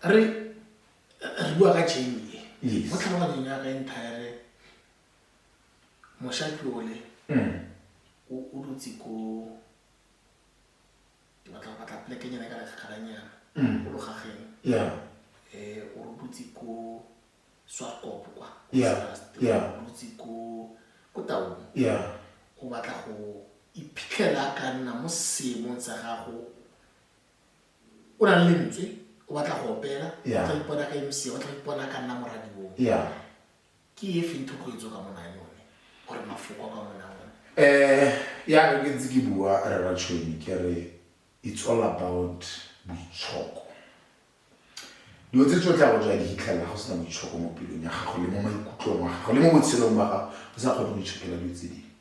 re bua ka Jamie. Yes. Mo tlhaloganyong ya ka entire Moseki ole. O dutse ko batla pleke nyana ka le khalanyana. O lo gageng. Yeah. O dutse ko Swakop kwa. Yeah. O dutse ko Taung. Yeah. O batla go iphitlhela ka nna mo seemong sa gago. O na le lentswe, o batla go opela, o tla ipona ka MC, o tla ipona ka nna mo radiong. Yeah. Ke e feng thoko e tswa ka mona yone? Gore mafoko ka mona yone. Ya ke ntse ke bua re Tshweni ke re it's all about boitshoko. Dilo tse tsotlhe go tswa di hitlhela go sena boitshoko mo pelong ya gago le mo maikutlong wa gago le mo botshelong ba gago o sa kgone go itshokela dilo tse dingwe.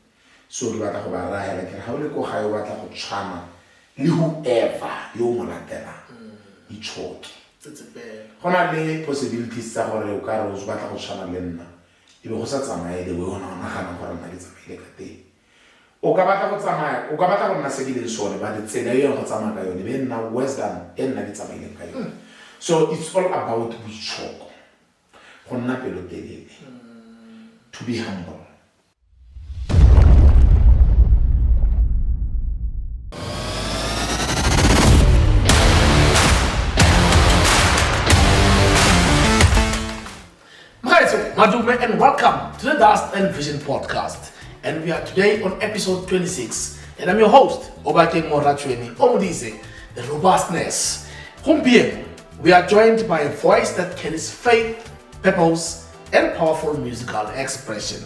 So ke batla go ba raya ke ha o le ko gae o batla go tshwana le whoever yo mo latelang itshoke. Go na le possibilities tsa gore o ka re o batla go tshwana le nna e be go sa tsamaye le we ona o nagana gore nna ke tsamaile ka teng. O ka batla go tsamaya o ka batla go nna se ke le sone ba tsela e go tsamaya ka yone be nna worse than e nna ke tsamaile ka yone. So it's all about boitshoko go nna pelotelele, to be humble. Madume, and welcome to the Dust&Vision podcast. And we are today on episode 26. And I'm your host, Obakeng Thomas, the Robustness. We are joined by a voice that carries faith, purpose, and powerful musical expression.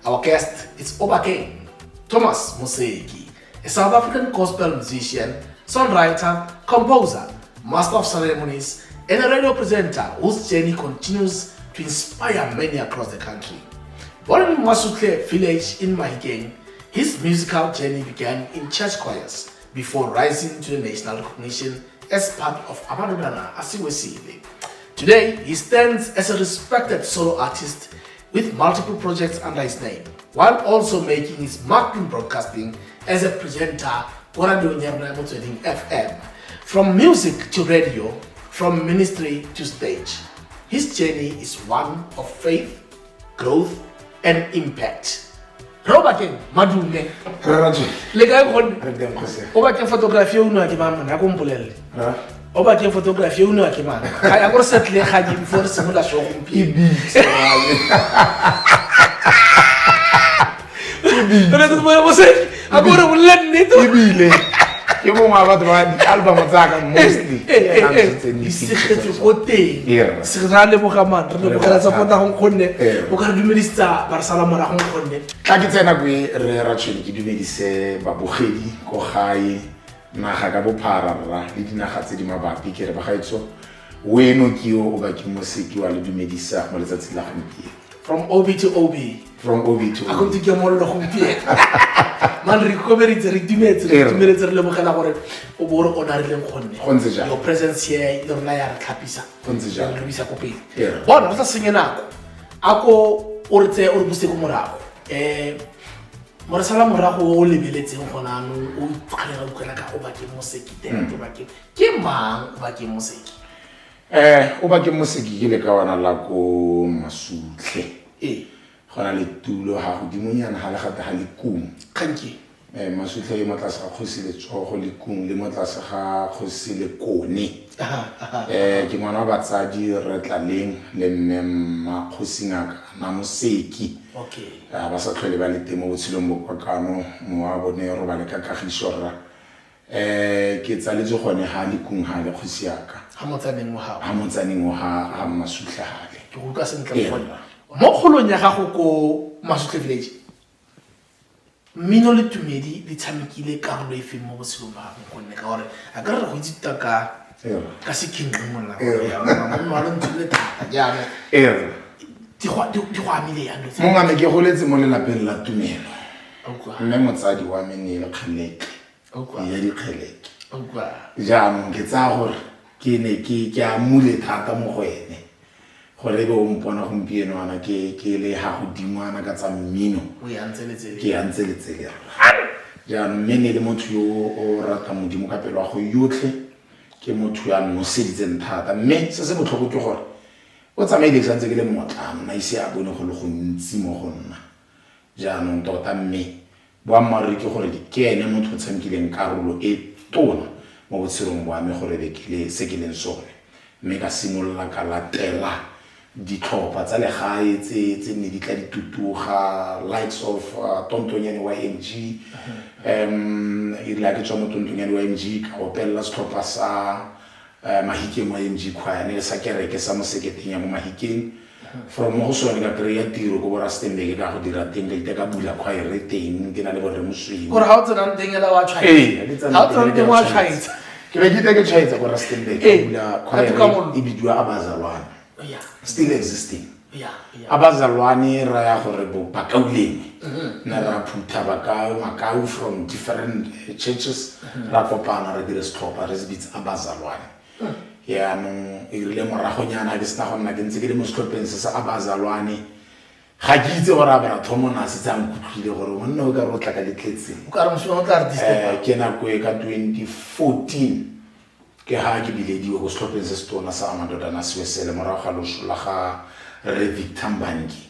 Our guest is Obakeng Thomas Moseki, a South African gospel musician, songwriter, composer, master of ceremonies, and a radio presenter whose journey continues to inspire many across the country. Born in Masukle village in Mahikeng, his musical journey began in church choirs before rising to the national recognition as part of Amadodana Ase Wesile. Today, he stands as a respected solo artist with multiple projects under his name, while also making his mark in broadcasting as a presenter on Motsweding FM. From music to radio, from ministry to stage, his journey is one of faith, growth, and impact. Robakeng Madume. Le ka go Obakeng photography o nwa ke mama na go mpolelle. Obakeng photography o nwa ke mama. Ga ya go settle ga di before se mola so go mpi. Re tlo mo mo se a go re bolle nnete ebile. Ke mo ma batho ba di album tsa ka mostly se kgetho go teng se ra le bogamane re le bogala tsa pota go khonne o ka re dumedisa ba re sala mora go khonne tla ke tsena go re Tshweni ke dumedise babogedi go gae naga ka bophara rra le dinaga tse di mabapi ke re ba gaetso weno ke yo Obakeng Moseki wa le dumedisa mo letsatsi la gompieno from OB to OB a go tike mo le gompieno man re koberitse re dumetse re le bogela gore o bo re ona re leng khonne your presence here le rena ya re tlhapisa re bisa ko pele bona re tla senye nako ako o re tse o re buse go morago mo re sala morago o lebeletseng gona no o tlhalela go kana ka Obakeng Moseki Obakeng ke mang Obakeng Moseki Obakeng Moseki ke le ka wana la ko Masutle gona le tulo ha go dimonyana ha le gata ha le kung kanke Masutle e motla sa go se le tsogo le kung le motla sa ga go se le kone ke ngwana wa batsadi re tlaleng le mme Makgosingaka na Moseki ba sa tlhole ba le temo botshelong bo kwa kano mo wa bone ro ba le ka kagišora ke tsaletse gone ha le kung ha le Kgosiaka ha motsaneng mo ha Masutle ha le ke go ka sentle gona mo kgolong ya gago ko Masutle village mmino le tumedi di tshamekile karolo e feng mo botshelong ba go nne ka gore a ka re go itse ka se kingwe mona ya mama le ntse thata jana di go amile ya ntse mo ngame ke goletse mo lelapeng la tumelo mme motsadi wa me ne le kgeleke ya di kgeleke jaanong ke tsa gore ke ne ke a mule thata mo go ene gore be o mpona gompieno ana ke le ha go dingwana ka tsa mmino o ya ntseletsele ke ya ntseletsele ja mme ne le motho yo o rata modimo ka pelo wa go yotlhe ke motho ya noseditseng thata mme se se botlhoko ke gore o tsamaile ke santse ke le motlana na ise a bone go le go ntsi mo go nna jaanong tota mme boammaaruri ke gore ke ene motho o tshamekileng karolo e tona mo botshelong bwa me gore bekile se ke leng sone mme ka simolola ka latela ditlhopha tsa legae tse ne di tla ditutuga likes of Tontonyane YMG e rile ke tswa mo Tontonyane YMG ka opella setlhopha sa Mahikeng YMG choir ne sa kereke sa Moseketeng ya mo Mahikeng from mo go sone ka kry-a tiro ko Rustenburg ka go dira teng ka iteka bula choir teng ke na le borre mosweu gore ha o tsena teng ela wa tshwaetsa ha o tsena teng wa tshwaetsa ke be ke iteka tshwaetsa go Rustenburg bula choir e bidiwa Abazalwane still existing Abazalwane ra ya gore bo bakauleng na ra phutha makau from different churches ra kopana ra dira setlhopha re se bitsa Abazalwane ya no e rile moragonyana ke sena go nna ke ntse ke le mo setlhopheng se sa Abazalwane ga ke itse gore a bara thomona se tsang kutlile gore monna o ka rotla ka letletseng o ka re mosong o tla re disturb ke nako e ka 2014 ke ha ke bilediwe go setlhopheng se se tona sa Amadodana Ase Wesile morago ga losola ga re Victor Mbangi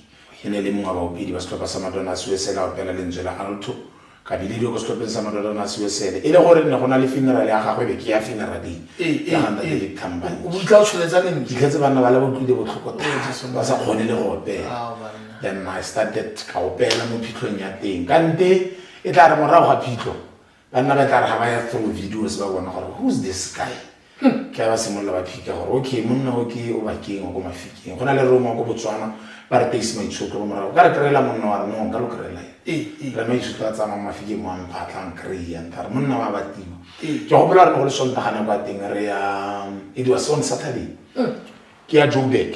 ene le mongwe wa baopedi ba setlhopha sa Amadodana Ase Wesile a opela lentswe la alto ka bilediwe go setlhopheng sa Amadodana Ase Wesile e le gore ne go na le funeral ya gagwe be ke ya funeral ya handa le Victor Mbangi o tla o tsholetsa neng ke tletse bana ba le botlile botlhoko ba sa kgone le go opela then I started ka opela mo phitlhong ya teng kante e tla re morago ga phitlho banna ba tla re ha ba ya through videos ba bona gore who's this guy ke ba simolla ba phika gore okay monna o ke Obakeng go Mafikeng go na le romo go Botswana ba re taxi mai tshotlo go morago ka re krela monna wa rona ka lo krela re mai tshotla tsa Mafikeng mo ampatlang kreya ntar monna wa batiwa ke go bola re go le sontagana kwa teng re ya it was on Saturday ke ya Joburg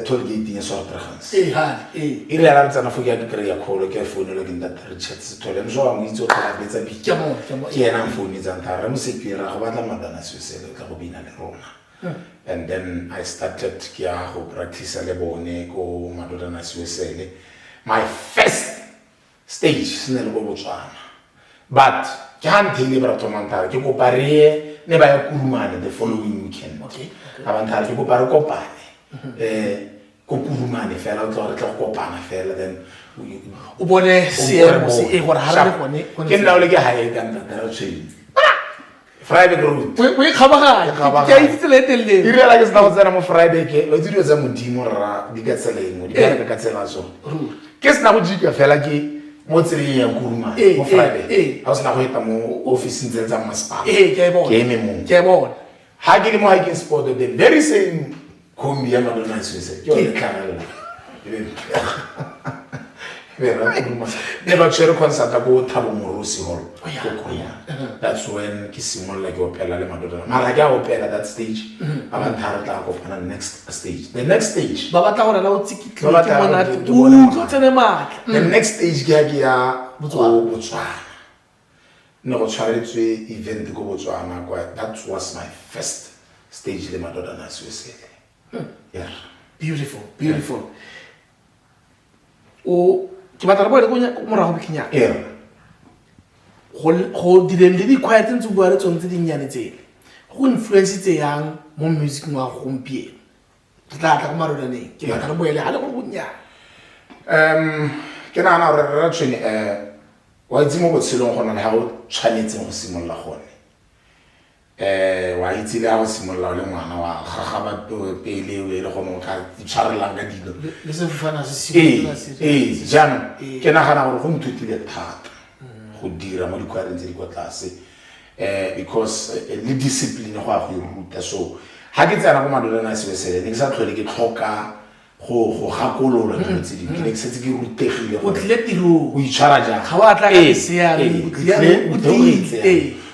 tollgate ya South Africans ile ya re tsana fo ke ya kreya kholo ke phone le ke ntate Richard se tole mso wa mo itse o tla betsa bi ke ena phone tsa ntara re mo sekira go batla Amadodana Ase Wesile ka go bina le rona and then I started ke ya go practice le bone ko Amadodana Ase Wesile my first stage sene le go Botswana but ke hantile bra tomantara ke go pare ne ba ya kurumane the following weekend abantara ke go pare kopane ko kurumane fela o tla re tla kopana fela then o bone seemo se e gore ha re bone ke nna o le ke hae ka nta ra tshwedi Friday road o e khabaganya ke itse le telle e rela ke sna go tsena mo Friday ke o tsedi tsa modimo ra di ka tseleng di ka tsela so ke sna go jika fela ke mo tseleng ya kurumane mo Friday ha o sna go eta mo office ntse tsa masepala ke e bona ha ke le mo hiking spot the very same kombi ya Amadodana Ase Wesile ke o tlhagalla ne ba tshwere concert go Thabo Morosi hall that's when ke simolla ke opela le Amadodana mara ke a opela that stage abantara tla go pana next stage the next stage ba batla gore la o tsikitlwe ke monate o tsene matla the next stage ke ya Botswana ne go tshwaretswe event go Botswana that was my first stage le Amadodana Ase Wesile yeah beautiful o ke batla re boele go morago bikinya go dileng le di quiet ntse bua re tsontse di nyane tsele go influence tse yang mo music wa gompieno ke tla go Amadodaneng ke batla re boele ha le go nya ke nana re ra tshwene wa itse mo botshelong gona le ha o tshwanetse go simolla gone wa itse le ha o simolla le ngwana wa gaga ba pele we le gone ka tshwarelang ka dilo le se fana se se jana ke nagana gore go mthutile thata go dira mo dikwareng tse di kwa tlase because le discipline go a go ruta so ha ke tsena go Amadodana Ase Wesile ne ke sa tlhole ke tlhoka go gakolola dilo tse dingwe ke ne ke setse ke rutegile go tle tiro go itshwara jang ga wa tla ka se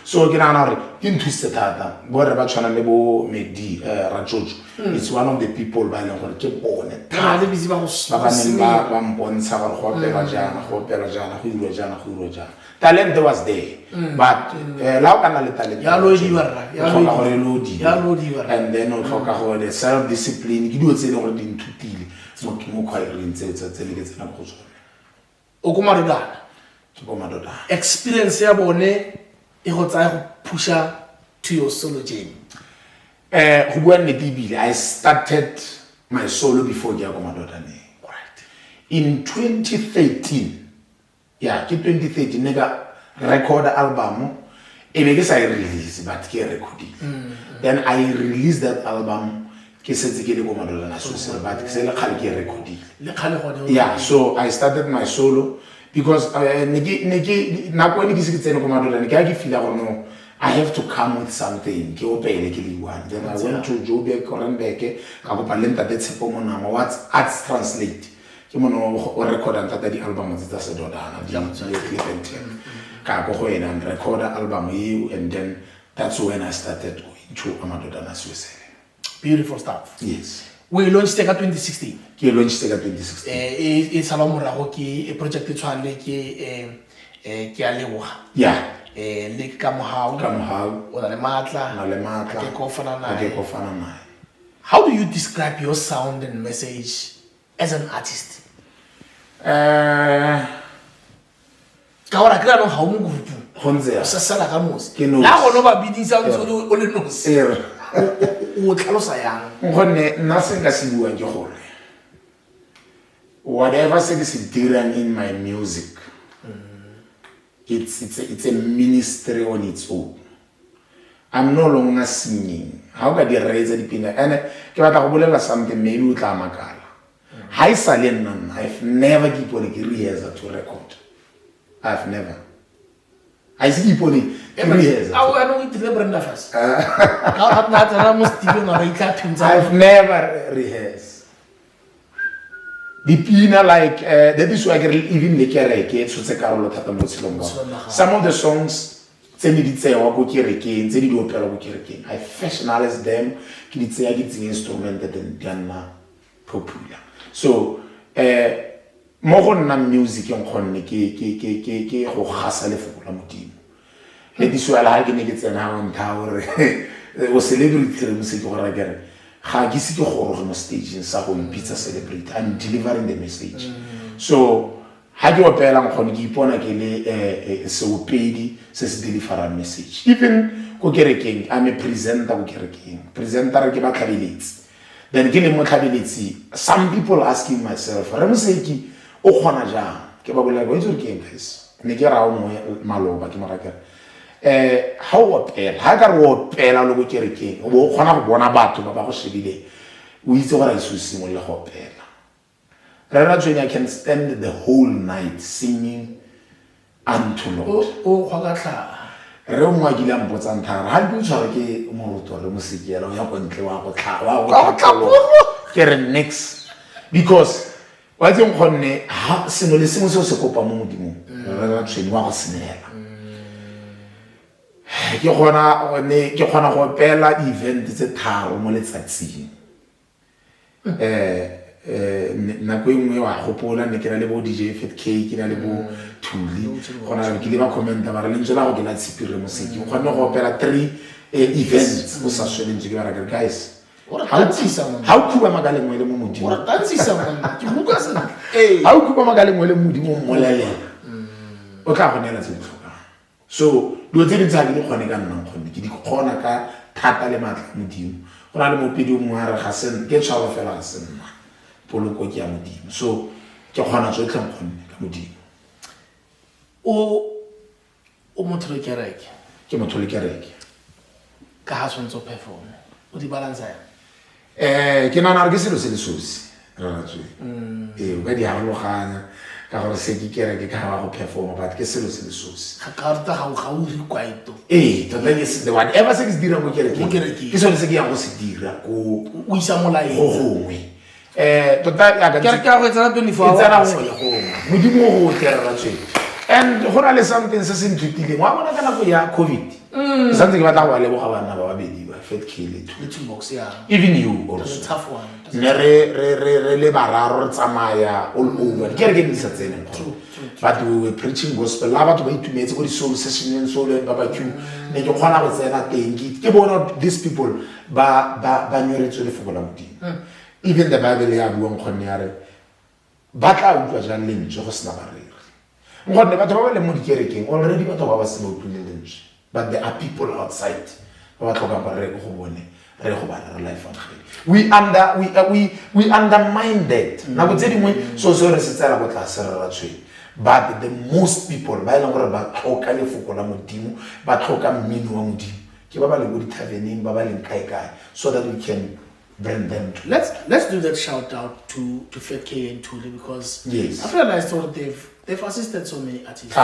so ke nagana gore ke nthusitse thata bo re ba tshwana le bo Medi Rajojo it's one of the people ba leng gore ke bone ba le busy ba go ba neng ba mpontsha gore go opela jana go irwa jana talent was there but la o kana le talent ya lo di and then o tlhoka gore self discipline ke dio tse le gore di nthutile mo khwaireng tse le ke tsena go tsona o go Amadodana ke go Amadodana experience ya bone e go tsaya go pusha to your solo journey? I started my solo before Kea Amadodana Ase. Right. In 2013, 2013, nigga record album. I release, but I recorded. Then I released that album. Amadodana Ase Wesile, but I recorded. Yeah, so I started my solo because I have to come with something. Then I went to Joburg, what's arts translate. Record and the album and record the album, and then that's when I started going to Amadodana Ase Wesile. Beautiful stuff. Yes. We launched in 2016. We launched in 2016. It's a long project Kea Lehoha. Yeah. Ka Mohau. Akekho Ofana Naye. How do you describe your sound and message as an artist? Whatever is different in my music, it's a ministry on its own. I'm no longer singing. How can you raise the pin? And something maybe with Lamakala. I've never given a rehearsal to record. I've never. I see people rehearsal. I've never rehearsed. The pina like that is why even the kereke some of the songs I fashionalize them, instrumented and then popular. So more than music on ke go gasa le fokola modimo. That is why I like it now on tower. O celebrity music go ra gere. Ga ke se ke go go stage sa go pizza celebrate. I'm delivering the message. So ha ke opela ngone ke ipona ke le se o pedi se se deliver message. Even go kerekeng, I'm a presenter go kerekeng. Presenter ke ba tlhabeletse. Then ke le mo tlhabeletse. Some people asking myself, Moseki o khona jang? Ke ba bolela go itse ke guys. Ne ke ra o mo maloba ke mara ke how opela ha ka re opela lo go kerekeng o bo khona go bona batho ba ba go shebile o itse gore Isu simo le go opela. I can spend the whole night singing unto Lord. Oh, Hagata. Reumagilam Botantar, how do you say Moto, Moseki, Keren next? Because what you honey, Sinolissimo Socopa Mudimu, Chinwasinella. Johana Hopella event is a tower, Molets at sea. Na kwengwe wa gopola ne ke na le bo DJ Fit K ke na le bo Thuli gona ke le ba commenta ba re le ntse la go ke la tsipire Moseki o kgone go opela 3 events o sa sweleng ke ba ra guys how kuba magaleng le mo modimo ora tansisa monna ke buka sena how kuba magaleng le modimo mo lele o tla go nela tse tlhoka so do tse di tsaka le gone ka nna gone ke di gona ka thata le matla modimo gona le mo pedi o mo ara ga sen ke tshwaro fela ga senna poloko ke ya modimo so ke gona tsotlhe mkhonne ka modimo o motho le kereke ke motho le kereke ka ha sontso perform o di balance ke nana re ke selo se le sosi ra tswe o ka di harologanya ka gore se ke kereke ka ba go perform but ke selo se le sosi ga ka rata ga o ri kwaito tota ke se whatever se ke se dira mo kereke ke sone se ke ya go se dira ko o isa molai go gongwe tota ya ka kereke ya go tsena 24 hours modimo go tlera tswe and gona le something se se nthutileng wa bona kana go ya covid santse ke batla go leboga bana ba babedi ba Fit K le box ya even you also tough one re le bararo re tsamaya all over ke re ke di sa tsene but we were preaching gospel la batho ba itumetse go di soul session solo ba ba tšhu ne ke khona go tsena teng ke bona these people ba nyoretswe le fokola modimo even the Bible ya buang khone ya re ba tla utlwa jang lentswe go sena barere ngone batho ba le mo dikerekeng already batho ba ba se mo utlwile lentswe but there are people outside ba ba tlhoka gore re go bone re go ba re life on we undermine that na go tse dingwe so re se tsela go tla se re ratshwe. But the most people ba ile gore ba tlhoka lefoko la modimo ba tlhoka mmino wa modimo ke ba ba le go di taveneng ba ba leng kae so that we can bring them to. Let's do that shout out to Kea and Thuli because yes. I feel like they've assisted so many artists.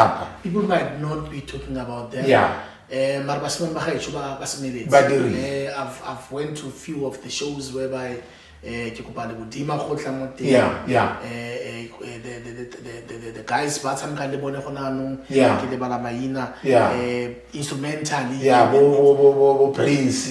People might not be talking about them. Yeah. I've went to a few of the shows whereby the guys instrumentally Prince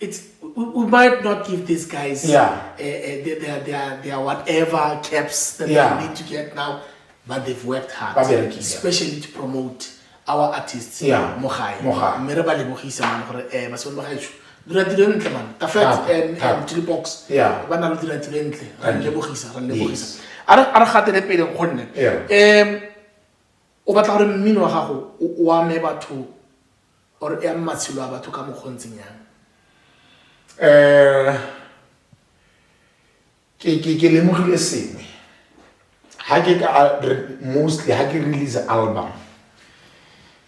it's we might not give these guys their whatever caps that they need to get now, but they've worked hard, especially to promote our artists. O batla gore mmino wa gago o ame batho or e ame matshelo a batho ka mogontseng yang? Ke lemogile sengwe ha ke ka mostly ha ke release album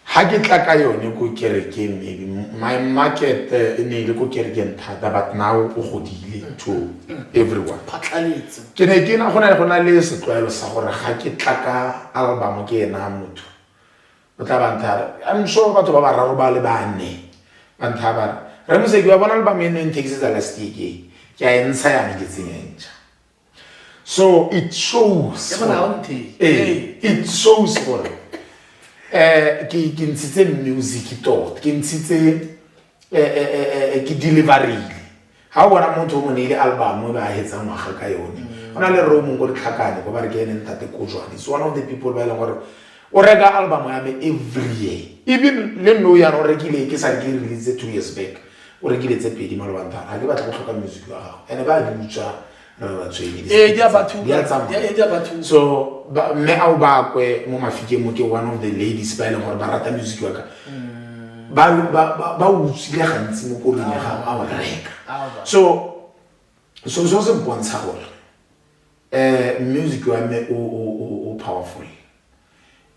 ha ke tla ka yone go kerekeng maybe my market ne ile go kerekeng thata but now o godile to everyone phatlaletse ke ne ke na gona le setlwaelo sa gore ga ke tla ka album ke ena motho o tla bantha I'm sure batho ba ba raro ba le bane bantha ba re Moseki wa bona album eno in Texas elastic ke a ntsha ya ngitseng so it shows it shows for ke ntshitse music tot ke ntshitse ke delivery ha o bona motho mo ne ile album ba hetsa ngwaga ka yone ona le room go ditlhakane go ba re ke ene ntate Kojwane is one of the people ba ile gore o reka album ya me every year even le no ya no rekile ke sa ke release 2 years back o rekile tse pedi malobantha ha ke batla go tlhoka music wa gago ene ba di mutsa so me a ba kwe mo mafikeng mo ke one of the ladies ba ile gore ba rata music wa ka ba utsile gantsi mo kolong ya gago a wa reka so se bontsha gore music wa me o powerful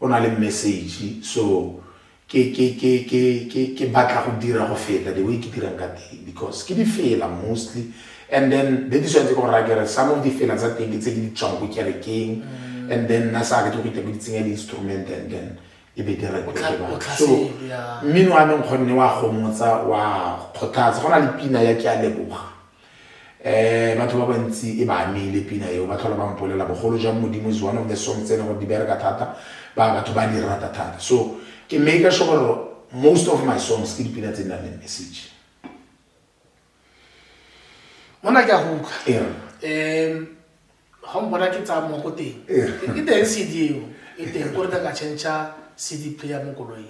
o na le message so ke batla go dira go feta the way ke dirang ka teng because ke di fela mostly. And then the decision go ragere some of the feelings I think it's a chunk go kerekeng and then na sa ke go itse instrument and then e be dira go so mino a men khonne wa gomotsa wa khothatsa gona le pina ya Kea Lehoha batho ba bantsi e ba amile pina eo ba thola ba mpolela bogolo jang modimo is one of the songs tsene go di bereka thata ba batho ba di rata thata so ke make sure most of my songs ke dipina tse nang le message. Mona ke a go ha mbona ke tsa mo go teng ke teng CD eo e teng gore ka change CD player mo koloi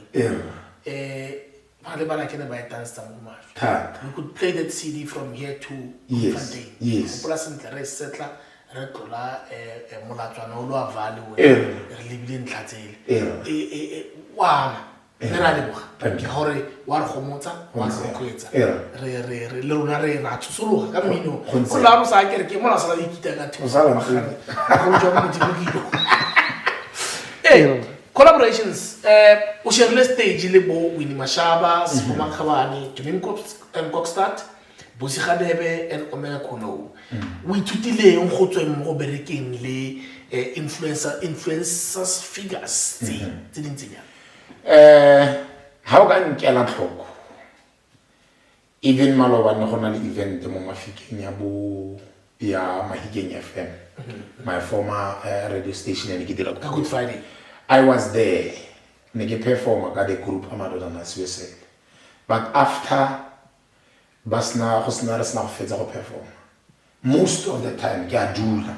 ba le bana ke ne ba e dance mo mafu you could play that CD from here to Fontaine plus ntle re setla re tlola molatswana o lo avale we re lebile ntlatsele wa Nera leboga gore wa re gomotsa wa re kwetsa re le rona re ra tsologa ka mmino o la mo sa ke mo la sala dikita ka thusa go tswa mo dikilo collaborations o share stage le bo Winnie Mashaba Sipho Makhabane Jimmy Kokstad Bosi Gadebe and Omega Kono we tutileng go tsweng mo go berekeng le influencers figures tse dintsenya how can nkela tlhoko even maloba ne gona le event mo mafikeng ya bo ya Mahikeng FM my former radio station and ke dira Good Friday I was there ne ke perform ka the group Amadodana Ase Wesile but after basna go sna re sna go fetsa go perform most of the time ke a dula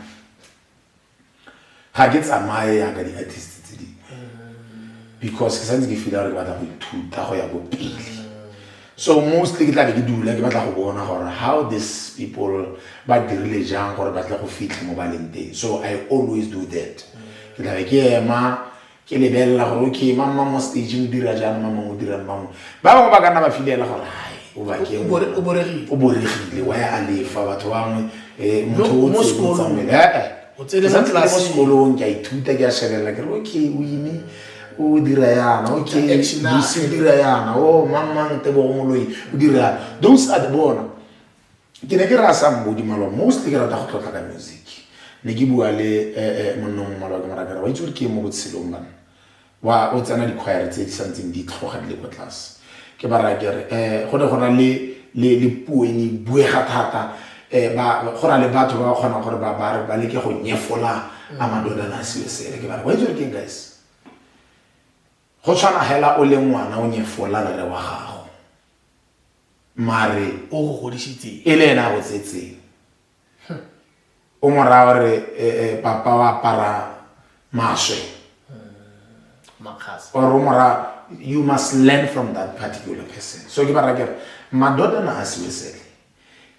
ha ke tsamaya ka di artists because ke santse ke feel gore ba tla go ithuta go ya go pele so mostly ke tla be ke dula ke batla go bona gore how these people ba dirile jang gore ba tla go fitlha mo baleng teng so I always do that ke tla be ke ema ke lebella gore okay mama mo stage mo dira jana mama mo dira mama ba bangwe ba kana ba filela gore hai Obakeng o boregile wa ya alefa batho bangwe motho mo o tsele mo sekolong ke a ithuta ke a shebella ke re okay o ine o dira yana okay o dira yana mama ntebo moloi o dira those are the bona ke ne ke rasa mbodi malo mostly ke rata go tlotla ka music ne ke bua le monnong malo ka maraka wa itse ke mo botshelong bana wa o tsena di choir tse di santseng di tlhoga le go tlase ke bara ke re go ne go na le pueni buega thata ba go na le batho ba kgona gore ba leke go nyefola Amadodana Ase Wesile ke bara wa itse ke guys go tshwana hela o le ngwana o nyefola le wa gago mare o go godisitse ele ena go tsetse o mora gore papa wa para maswe makhasi or mora you must learn from that particular person so ke bara ke Amadodana Ase Wesile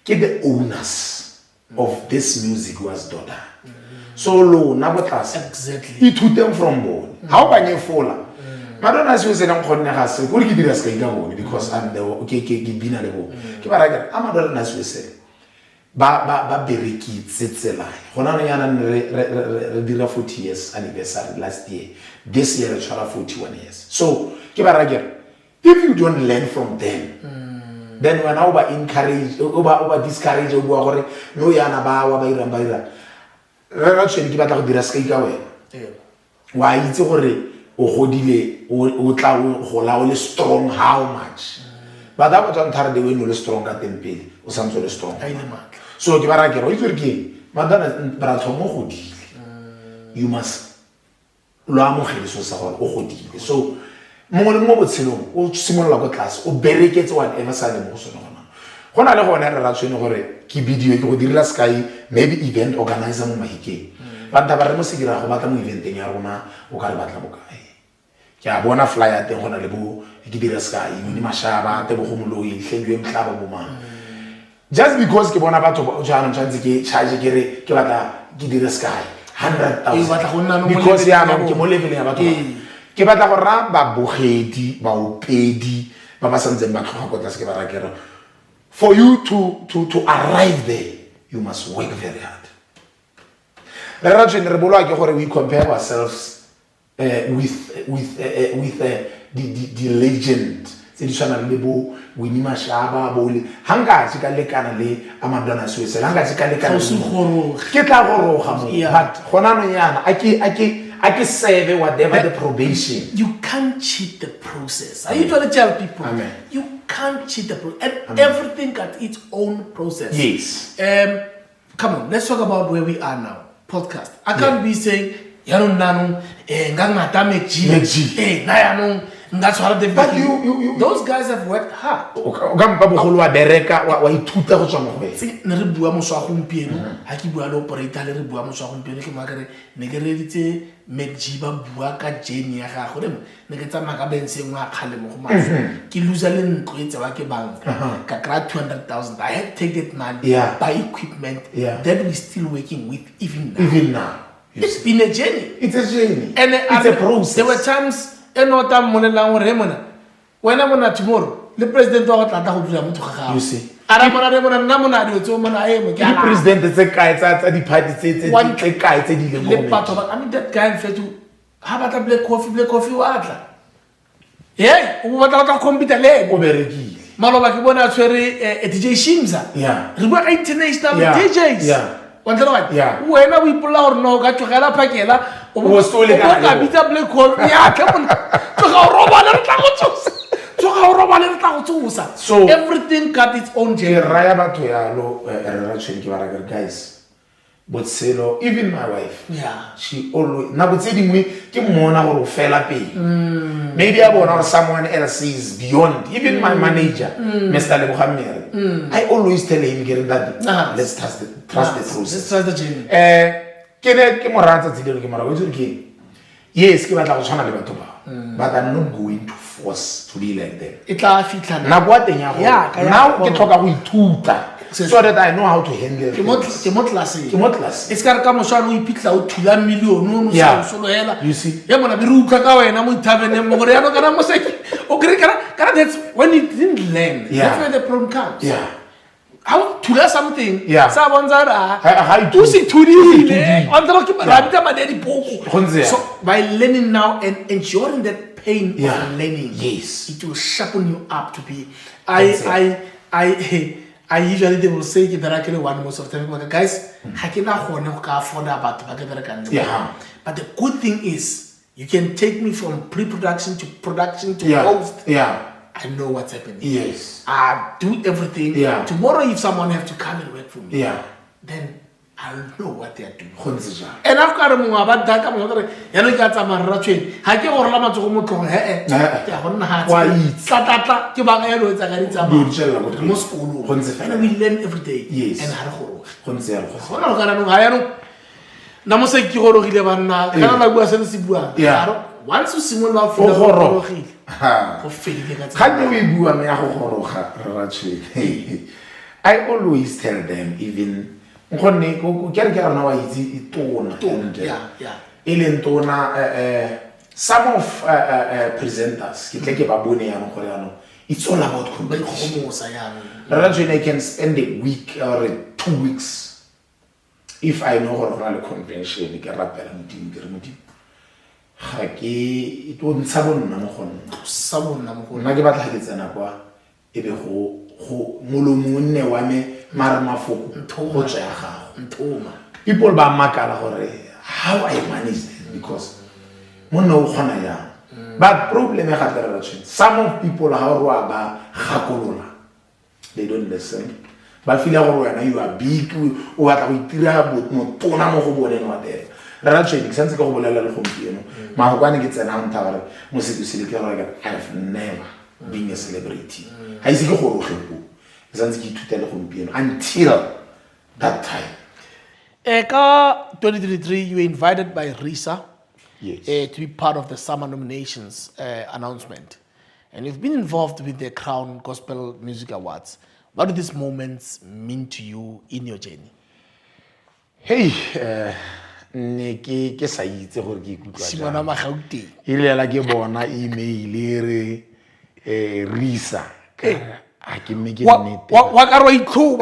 ke the owners of this music was daughter so lo na botlase exactly ithute from bone ha o ba nyefola Amadodana Ase Wesile ang khonne ga se go re ke dira ska ka bone because I'm the okay ke bina le bo ke bara ke Amadodana Ase Wesile ba bereki tsetsela gona yana re dira 40 years anniversary last year this year it's 41 years so ke bara ke if you don't learn from them then when I encourage over discourage o bua gore no yana ba ira re tshwene ke batla go dira ska ka wena wa itse gore o godile o tla go laole strong how much ba da botsa nthare de wena le strong ka tempele o santse le strong so ke bara ke re o itse ke madana bara thomo godile you must lo amogele so sa gore o godile so mo le mo botshelong o simolla go tlase o bereketse whatever sa le mo sone gona le gone re ratshwene gore ke video ke go direla sky maybe event organizer mo mahikeng banta ba re mo se dira go batla mo eventeng ya rona o ka re batla bokae ke a bona flyer teng gona le bo ke dira sky ni mashaba te bo go moloi hlengwe mhlaba bo mang just because ke bona batho o jana ntse ke charge ke re ke batla ke dira sky 100,000 because ya no ke mo level ya batho ke batla go ra ba bogedi ba opedi ba ba santse ba tlhoga go tlase ke ba rakere for you to arrive there you must work very hard le ra tsene re bolwa ke gore we compare ourselves with the legend tse di tshwana le bo Winnie Mashaba bo le hanga se ka lekana le Amadodana Ase Wesile hanga se ka lekana ke tla goroga mo but gona no yana I can save whatever the probation. You can't cheat the process. Are you trying to tell people? Amen. You can't cheat the process. And everything got its own process. Yes. Come on, let's talk about where we are now. Podcast. I can't be saying, Yano Nano, Ngangata Mekji, Nayano, that's what they but you those guys have worked hard. Gamba Boholwa Dereka, wa ituta go tsama go. See, ne re bua mo swa gompieno, ha ke bua le operator le re bua mo swa gompieno ke magare ne ke reditse Mekjiba bua ka jeni ya ga gore ne ke tsama ka benseng wa khale mo go matse ke loser le ntlo e tsewa ke banka ka kra 200,000 I had to take that money buy equipment that we still working with even now it's been a journey and it's a process there were times enota monelang gore mona wena mona tomorrow le president wa go tla go dira motho ga you see ara mona re mona nna mona di tso mona e mo ke ala president tse kae tsa di party tse kae tse di le go batho ba I mean that guy in fact ha batla black coffee wa tla o batla go computer le o berekile maloba ke bona tshwere DJ Shimza re bua ka international DJs wa ntse wa wena o ipola gore no ka tsogela phakela o stole ka bitsa black coffee ya tla mona tsoga o robala re tla go tsosa so everything got its own journey raya batho ya lo re tshwene ke bara guys botselo even my wife she always na botse dingwe ke mmona gore o fela pele maybe I bona someone else is beyond even my manager Mr. Lebogamere I always tell him get that let's trust the process let's trust the journey ke morantsa tsidelo ke mara go itse ke yes ke batla go tshwana le batho ba but I'm not going to force to be like them e tla fitla na bua teng ya go now ke tlhoka go ithuta so that I know how to handle things. Ke mo class. It's ka re ka moshwana o ipitla o thula million o Yeah. sa soloela. You see? Ya mona be re utlwa ka wena mo taverne mo gore ya no kana Moseki. O kre kana that's when he didn't learn. Yeah. That's where the problem comes. Yeah. How to learn something? Yeah. Sa bonza ra. How Tu si thudile. On the Yeah. rabita ba di boku. So by learning now and enduring that pain Yeah. of learning, Yes. it will sharpen you up to be. I usually they will say that I can one most of the time, guys. I cannot afford about Yeah. But the good thing is, you can take me from pre-production to production to Yeah. post. Yeah. I know what's happening. Yes. I do everything. Yeah. Tomorrow, if someone have to come and work for me, Yeah. then I'll know what they are doing. Gonse jang. And I've got a more about that. I'm not going to get some ratchet. I can't order my to go Why? and we learn every day. Yes. And Gonse ya go. once you see one Ga ne we bua me ya go goroga ratchet. I always tell them even nkgonne ko ke re ke rona wa itse itona yeah. Ele ntona some of presenters ke tle ke ba bone ya no gore ya no it's all about conversation. Ratchet I can spend a week or 2 weeks if I know gore rona le convention ke rapela modimo ke re modimo ga ke it won't sabona mo gonna nna ke batla ke tsena kwa e be go molomo nne wa me mara mafoko go tsaya gago people ba makala gore how I manage this because monna o khona ya but problem e gatela some of people how ro ba gakolola they don't listen ba feel gore wena you are big o batla go itira motona mo go bone no whatever ra training sense ka go bolela le gompieno ma go kwane ke tsena ntha gore mo se ke re I've never been a celebrity ha ise ke go rotlho until that time. Ka 2023, you were invited by RISA Yes. to be part of the summer nominations announcement. And you've been involved with the Crown Gospel Music Awards. What do these moments mean to you in your journey? Hey, ne ke sa itse gore ke ikutlwa Simona Magauteng. ile la ke bona email re RISA. I can make it neat. What are we Go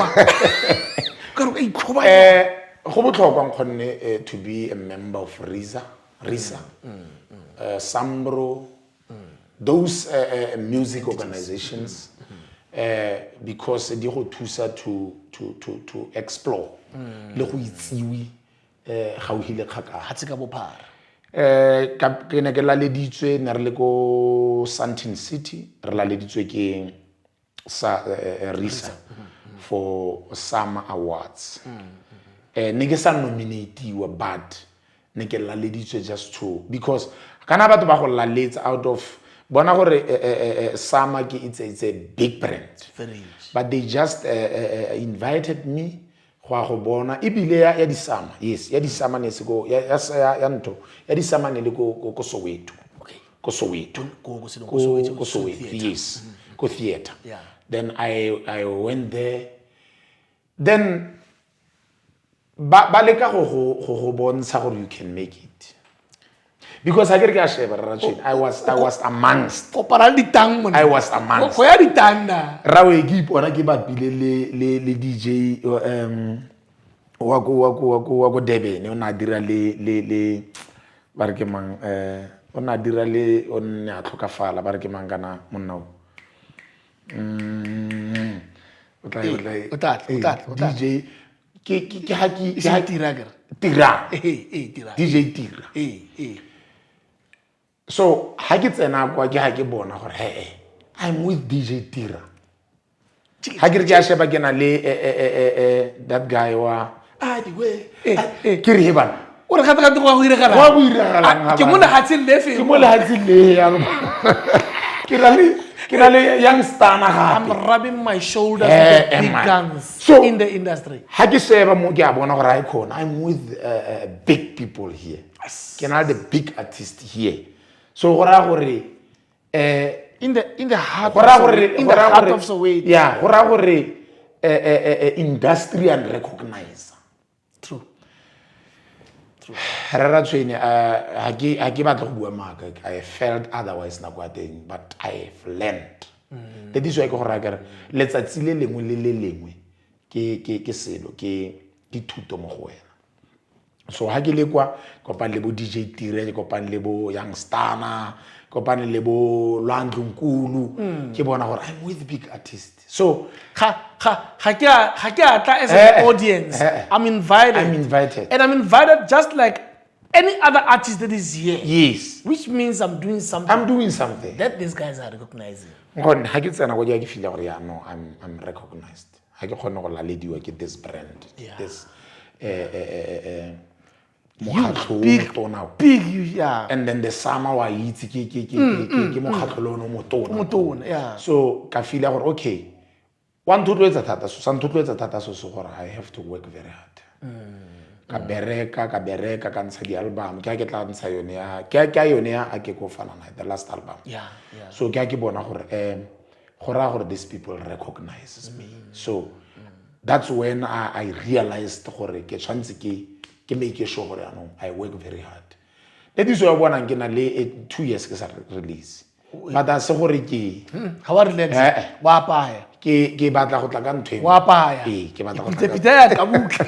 to be a member of RISA, Sambro, those music organizations, because they go to explore. Le go itsiwi ga o hile khaka. Hatsika bophara. Ke ne ke la leditswe ne re le ko Sandton City, re la leditswe ke RISA for summer awards. Ne ke sa nominatiwa but ne ke la leditswe just to because kana batho ba go laletsa out of bona gore summer ke it's a big brand. But they just invited me go bona ibile ya di summer. Yes, ya di summer ne se go ya nto ya di summer ne le go Soweto. Okay. Go Soweto. Go Soweto. Yes. Go theater. Yeah. Then I went there. Then baleka go bontsha gore you can make it. Because I was amongst. I was amongst. Rawe ke ipona ke bapile le DJ wa go Durban o na dira le ba re ke mang o na dira le o ne a tlhokafala ba re ke mang kana monna o DJ ke ha tira DJ tira so ha ke tsena kwa ke ha ke bona gore I'm with DJ Tira ha ke re ke a sheba ke na le that guy wa the way ke re bana o re gata go go iragala wa go iragala ke mo le hatseng le fe ke mo le hatseng le ya ke ra le youngster na ha I'm rubbing my shoulders with the big guns so, in the industry. Ha ke sheba mo ke a bona gore I'm with big people here. Ke na the big artist here. So gora gore in the heart of Soweto. Yeah, gora gore industry and recognize. True. I felt otherwise but I have learned. That is why let's le lengwe ke selo ke thuto mo go wena. So ha ke le kwa kopane le bo DJ Tire, kopane le bo Young Stana, kopane le bo Lwandlunkulu, ke bona gore I'm with big artists. So ha ke atla as an audience. I'm invited. And I'm invited just like any other artist that is here. Yes. Which means I'm doing something. That these guys are recognizing. Ha ke tsena go ke feel gore ya no I'm recognized. Ha ke khone go lalediwa ke this brand. Yeah. This big, yeah. And then the summer wa itse ke mokgatlo no motona. Yeah. So ka feel gore okay, one to tloetsa thata so gore I have to work very hard. Ka bereka ka ntsha di album ke tla ntsha yone ya Akekho Ofana Naye, the last album. Yeah. So ke bona gore these people recognizes me. So that's when I realized gore ke tshwantse ke make sure gore I work very hard. That is why I bona ke na le 2 years ke sa release. But a se gore ke ha wa relax wa apaya ke batla go tla ka ntwe wa apaya ke batla go tla ka buka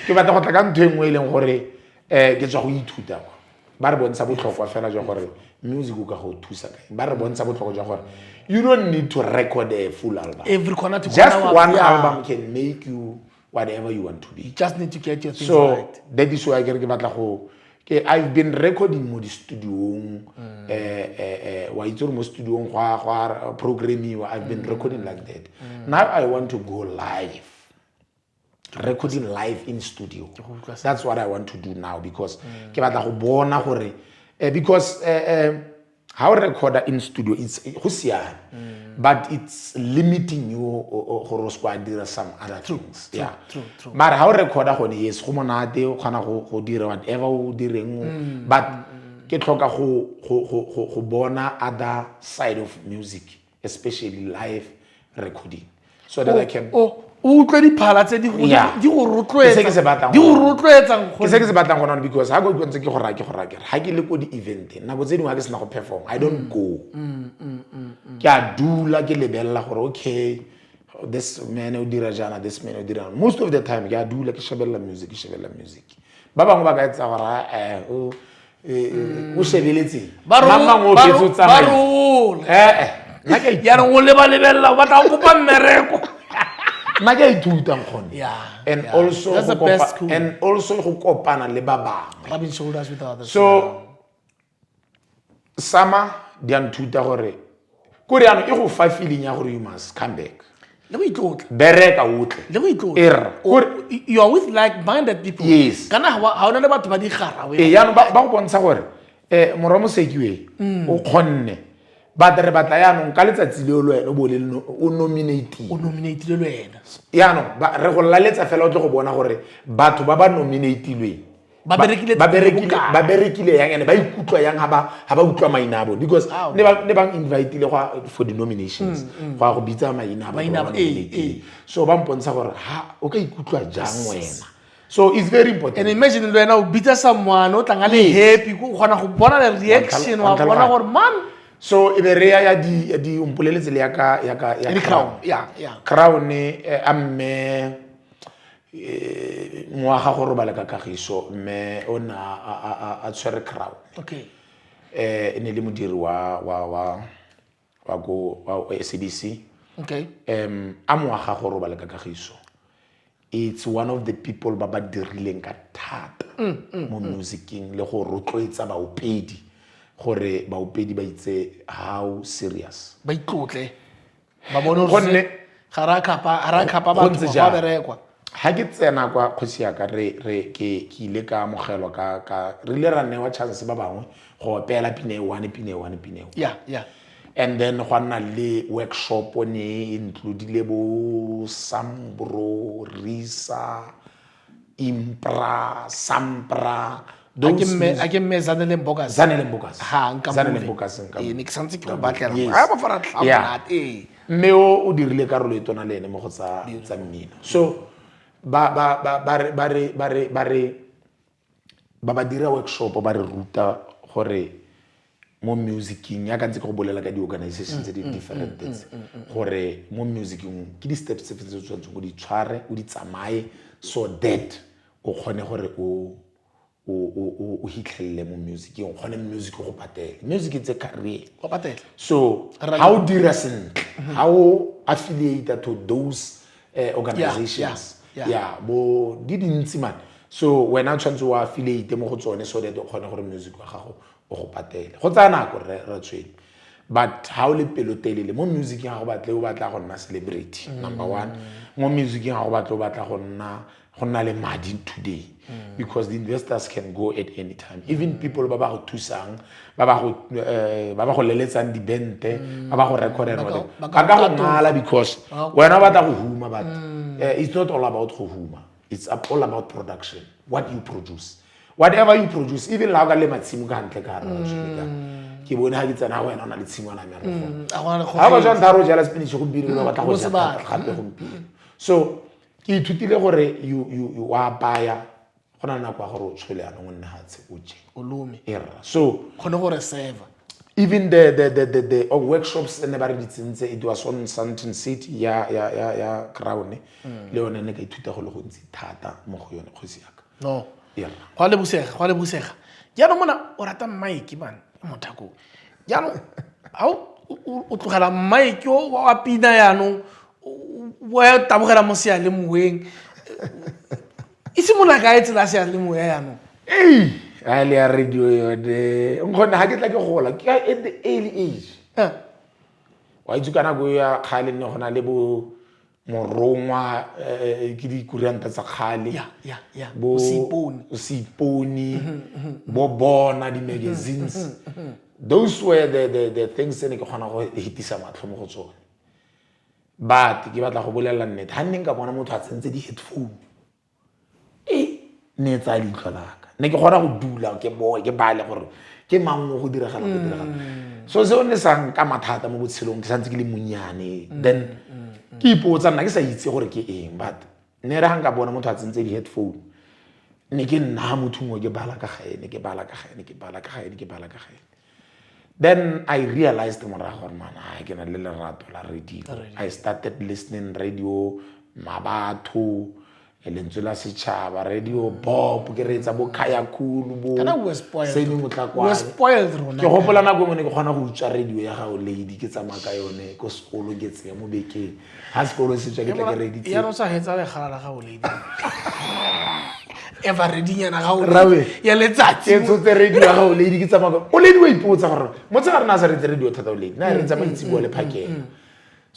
ke batla go tla ka ntwe ngwe leng gore ke tswa go ithuta ba re bontsha botlhokwa fela jwa gore music o ka go thusa ka ba re bontsha botlhokwa jwa gore you don't need to record a full album. Just one album can make you whatever you want to be. You just need to get your things right. So that is why I get batla go I've been recording mo di studio wa itse mo studio gwa programming I've been recording like that. Now I want to go live. Recording live in studio. That's what I want to do now because ke batla go bona gore because how recorder in studio it's but it's limiting you or some other things. True. But how recorder gone yes go monate o khana go dira whatever o direng but ke tlhoka go bona other side of music, especially live recording, so that I can utlwe diphala tse di go rotloetsa ke se batlang gona because ha go ntse ke go rake ha ke le ko di event nako tse dingwe ha ke sena go perform I don't go ke a dula ke lebella gore okay this man o dira jana this man o dira most of the time ke a dula ke shebella music ba bangwe ba ka etsa gore o shebeletse mama ngo ke tsotsa nna ke ya re go lebella ba tla go kopa mmereko. And also that's the best school. And also go kopana le ba bang. Rubbing shoulders with others. So sama di anthuta gore ko re ano e go fa feeling ya gore you must come back. Le go itlotla. Bereka utle. You are with like-minded people. Yes. Kana ha ona le batho ba di gara we. Ya no ba go bontsha gore Moseki we o khonne ba re batla ya no ka letsatsi le lo eno bo le o nominate le wena ya no ba re go laletsa fela o tle go bona gore batho ba nominatilwe ba berekile yang ene ba ikutlwa yang ha ba utlwa maina bo because ne ba invite le for the nominations go bitsa maina ba so ba mpontsha gore ha o ka ikutlwa jang wena. So it's very important. And imagine wena o bitsa someone o tla le happy go gona go bona the reaction wa bona gore man. So iberea ya di umpoleletse le ya crown. Crown amme ngwaga go robala ka kagiso mme ona a tshwere crown. Okay. Ne le modiri wa SABC. Okay. A ngwaga go robala ka kagiso. It's one of the people ba ba dirileng ka thata mo musicing le go rotloetsa baopedi gore baopedi ba itse how serious ba itlotle ba bona gore ga kapa ba berekwa ha ke tsena kwa khosi ya ka re ke ile ka mogelo ka re le ra newa chance ba bangwe go opela pine 1 yeah and then go nna le workshop ne include bo Sambro Risa Impra Sampra Ake me Zanele Mbokas. Zanele Mbokas. Ha, nka Zanele Mbokas. Ne ke santse ke go batlela. Ha ba fara tlhamo mme o dirile karolo e tona le ene mo go tsa mmino. So ba dira workshop ba re ruta gore mo musicing ya ka ntse go bolela ka di organizations tse di different gore mo musicing ke di steps tse tse tshwantseng go di tshware o di tsamaye so that o khone gore o hitlhelle mo musicing o khone music go patela music it's a career go patela so how dira sentle how affiliate to those organizations bo di dintsi man so when I tshwantse wa affiliate mo go tsone so that o khone gore music wa gago o go patela go tsana go re tshwedi but how le pelotelele mo music ya go batla go nna celebrity number 1 mo music ya go batla go nna le madi today because the investors can go at any time even people ba go thusang ba go leletsang di bente ba go recordera ba ka go ngala because wena ba batla go huma but it's not all about go huma it's all about production what you produce whatever you produce even la ga le matsimo ka hantle ka rona ke bone ha ke tsena wena ona le tshingwana me ha ba jang tharo jala spinach go bile ba batla go tsaka gape go so ke ithutile gore you wa baya gona na kwa gore o tshwele ana go nna hatse o je o lume era so khone gore server even the workshops and never ditsentse it was on Sandton City ya Crown le yone ne ka ithuta go le go ntsi thata mo go yone khosi yaka no go le busega ya no mona o rata Mike man mothako ya no au o tlogela Mike o wa pina ya no wa tabogela mo sia le moeng isi mona ga etsela sia le moya ya no a le radio yone ngona ha ke tla ke gola ke at the early age wa itsukana go ya khale ne gona le bo morongwa ke di kuranta tsa khale bo siponi bo bona di magazines those were the things ne ke gona go hitisa matlho mo go tsone but ke batla go bolela nnete ha nne nka bona motho a tsentse di headphone ne tsa di tlolaka ne ke gona go dula ke boe ke bale gore ke mangwe go diragala so se o ne sang ka mathata mo botshelong ke santse ke le munyane then ke ipotsa nna ke sa itse gore ke eng but ne re hanga bona motho a tsentse di headphone ne ke nna motho mo ke bala ka gaene then I realized morago gore man ha ke na le lerato la radio I started listening radio mabatho lentswe la setšhaba radio Bob ke retsa bo Kaya Kulu bo sene motlakwana ke gopola nako mo ne ke gona go utswa radio ya gago lady ke tsamaya ka yone ko sekolo ke tse mo bekeng ha sekolo se tswa ke tla ke radio ya no sa hetsa le gala ga o lady eva redinyana ga o ya letsatsi ke tsotse radio ya gago lady ke tsamaya o lady wa ipotsa gore mo tsa rena sa re radio thata o lady na re tsamaya itse bo le phakeng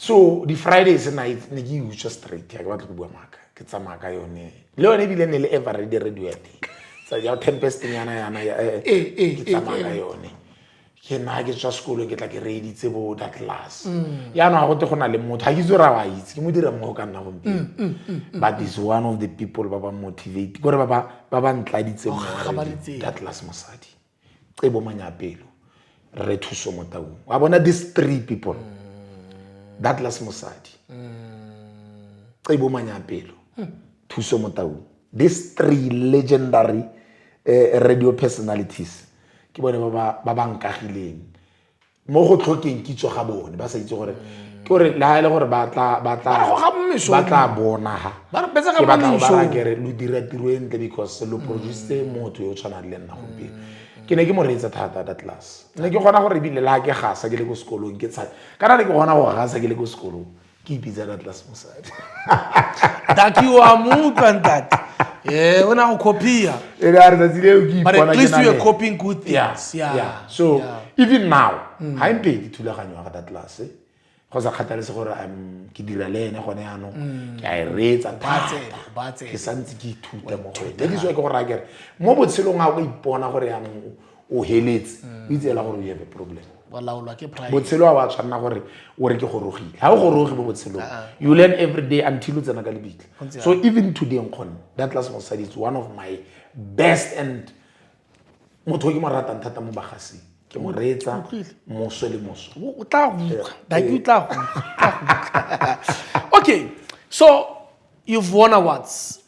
so the Fridays night ne ke utswa straight ya ke batla go bua maka ke tsamaya ka yone le yone bile ne le ever radio ya teng sa ya tempest yana ke tsamaya ka yone ke na ke tswa sekolo ke tla ke reeditse bo that class ya no go te gona le motho ha ke tsora wa itse ke mo dira mo ka nna go but is one of the people ba motivate gore ba ntladitse mo that class mosadi Cebo Manyapelo re thuso mo taung wa bona these 3 people that last mosadi Cebo Manyapelo thuso mo taung these 3 legendary radio personalities ke bone ba nkagileng mo go tlhokeng kitso ga bone ba sa itse gore ke gore la ile gore ba tla bona ha ba betsa ga mamiso ba re lo dira tiro entle because lo produce motho yo tshwana le nna go pele ke ne ke mo reetsa thata that class ne ke gona gore bile la ke gasa ke le go sekolong ke tsaya kana ne ke gona go gasa ke le go sekolong ke ipitsa that class mosadi dakiwa mutantati una go copy ere a re tsile ke but at least you are copying good things so even now ha impedi thulaganyo ga that class go sa kgathalese gore ke dira le ene gone ano ke a retsa batse ke santse ke ithuta mo go le ditso ke go ra kere mo botshelong ga go ipona gore ya o heletse o itsela gore you have a problem walaula ke pride botshelo wa tshwana gore o re ke gorogile ha o gorogi mo botshelo you learn every day until o tsena ka lebitla so even today nkgon that class mosadi is one of my best and motho ke mo ratang thata mo bagasing ke mo reetsa moso le moso o tla okay, so you've won awards,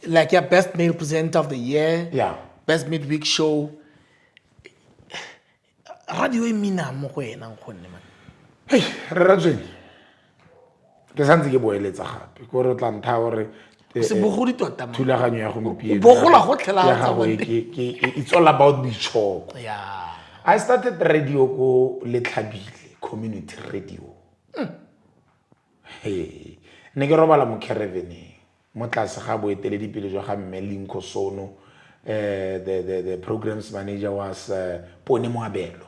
like your best male presenter of the year, best midweek show. Radio e mina mo go ena ngonne man. Hey, re ratsweng ke santse ke boeletsa gape go re tla ntha gore se bogodi tota man. Thulaganyo ya gompieno bogola go tlhela tsa it's all about boitshoko. Yeah, I started radio go Letlhabile community radio. Hey, ne ke robala mo Kereveneng mo tlase ga boeteledipele jwa ga mme Linko Sono. The programs manager was Pone Moabelo.